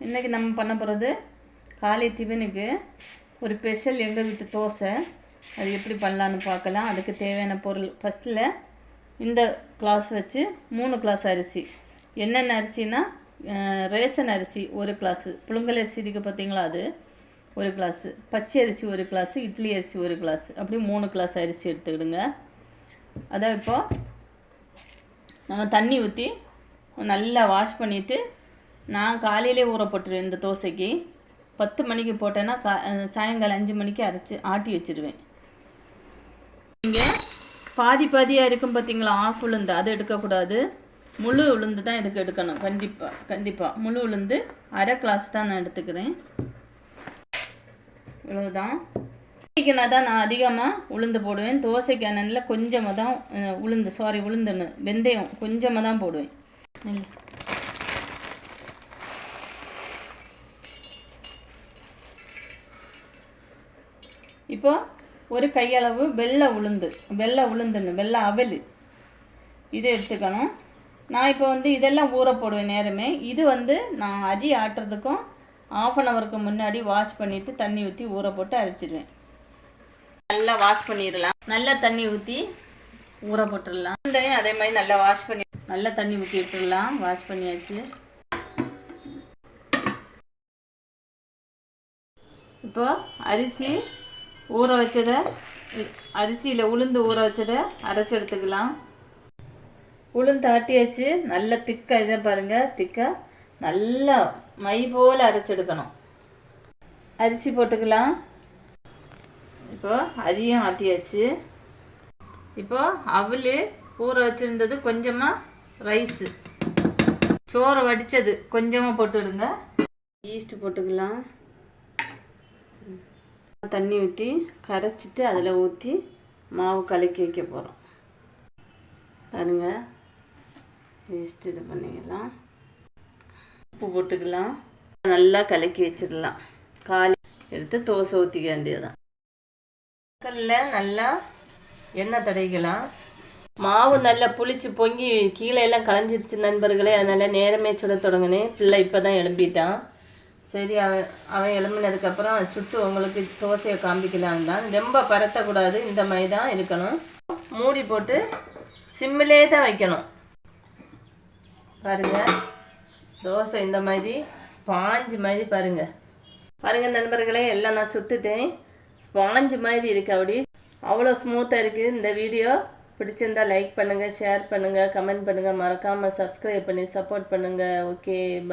இன்றைக்கி நம்ம பண்ண போகிறது காலை டிஃபனுக்கு ஒரு ஸ்பெஷல் எங்கள் வீட்டு தோசை. அது எப்படி பண்ணலான்னு பார்க்கலாம். அதுக்கு தேவையான பொருள் ஃபஸ்ட்டில் இந்த கிளாஸ் வச்சு 3 கிளாஸ் அரிசி. என்னென்ன அரிசினா ரேஷன் அரிசி 1 கிளாஸு, புழுங்கல் அரிசி இருக்குது பார்த்தீங்களா, அது 1 கிளாஸு, பச்சை அரிசி 1 கிளாஸு, இட்லி அரிசி 1 கிளாஸு, அப்படி 3 கிளாஸ் அரிசி எடுத்துக்கிடுங்க. அதான் இப்போது நம்ம தண்ணி ஊற்றி நல்லா வாஷ் பண்ணிவிட்டு, நான் காலையிலே ஊற போட்டுருவேன். இந்த தோசைக்கு 10 மணிக்கு போட்டேன்னா சாயங்காலம் 5 மணிக்கு ஆட்டி வச்சுருவேன். நீங்கள் பாதியாக இருக்கும் பார்த்தீங்களா, ஆஃப் உளுந்து அதை எடுக்கக்கூடாது, முழு உளுந்து தான் இதுக்கு எடுக்கணும். கண்டிப்பாக முழு உளுந்து 1/2 கிளாஸ் தான் நான் எடுத்துக்கிறேன். இவ்வளோதான். இன்றைக்கினா தான் நான் அதிகமாக உளுந்து போடுவேன். தோசைக்கு அண்ணனில் கொஞ்சமாக தான் உளுந்துன்னு வெந்தயம் கொஞ்சமாக தான் போடுவேன். இப்போ ஒரு கையளவு வெள்ளை உளுந்துன்னு அவல் இது எடுத்துக்கணும். நான் இப்போ இதெல்லாம் ஊற போடுவேன் நேரமே. இது நான் அரி ஆட்டுறதுக்கும் 1/2 ஹவருக்கு முன்னாடி வாஷ் பண்ணிவிட்டு தண்ணி ஊற்றி ஊற போட்டு அரைச்சிடுவேன். நல்லா வாஷ் பண்ணிடலாம். நல்லா தண்ணி ஊற்றி ஊற போட்டுடலாம். அதே மாதிரி நல்லா வாஷ் பண்ணி நல்லா தண்ணி ஊற்றி விட்டுடலாம். வாஷ் பண்ணியாச்சு. இப்போ அரிசி ஊற வச்சதை, அரிசியில் உளுந்து ஊற வச்சதை அரைச்சி எடுத்துக்கலாம். உளுந்து ஆட்டியாச்சு. நல்ல திக்காக இதை பாருங்கள், திக்காக நல்லா மை போல் அரைச்செடுக்கணும். அரிசி போட்டுக்கலாம். இப்போ அரியும் ஆட்டியாச்சு. இப்போ அவல் ஊற வச்சுருந்தது, கொஞ்சமாக ரைஸு, சோறை வடித்தது கொஞ்சமாக போட்டுடுங்க. ஈஸ்ட்டு போட்டுக்கலாம். தண்ணி ஊற்றி கரைச்சிட்டு அதில் ஊற்றி மாவு கலக்கி வைக்க போகிறோம். பாருங்கள், ஈஸ்ட் இது பண்ணிக்கலாம். உப்பு போட்டுக்கலாம். நல்லா கலக்கி வச்சிடலாம். காலி எடுத்து தோசை ஊற்றிக்க வேண்டியதுதான். கல்லில் நல்லா எண்ணெய் தடவிக்கலாம். மாவு நல்லா புளிச்சு பொங்கி கீழே எல்லாம் களைஞ்சிருச்சு நண்பர்களே. அதனால் நேரமே சுட தொடங்கினேன். பிள்ளை இப்போ தான் எழும்பிட்டான். சரி, அவன் எழும்பினதுக்கப்புறம் சுட்டு உங்களுக்கு தோசையை காமிக்கலாம் தான். ரொம்ப பரத்தக்கூடாது, இந்த மாதிரி தான் இருக்கணும். மூடி போட்டு சிம்மிலே தான் வைக்கணும். பாருங்கள், தோசை இந்த மாதிரி ஸ்பாஞ்சு மாதிரி பாருங்கள் நண்பர்களே. எல்லாம் நான் சுட்டுட்டேன். ஸ்பாஞ்சு மாதிரி இருக்குது. அப்படி அவ்வளோ ஸ்மூத்தாக இருக்குது. இந்த வீடியோ பிடிச்சிருந்தால் லைக் பண்ணுங்கள், ஷேர் பண்ணுங்கள், கமெண்ட் பண்ணுங்கள், மறக்காமல் சப்ஸ்கிரைப் பண்ணி சப்போர்ட் பண்ணுங்கள். ஓகே, பாய்.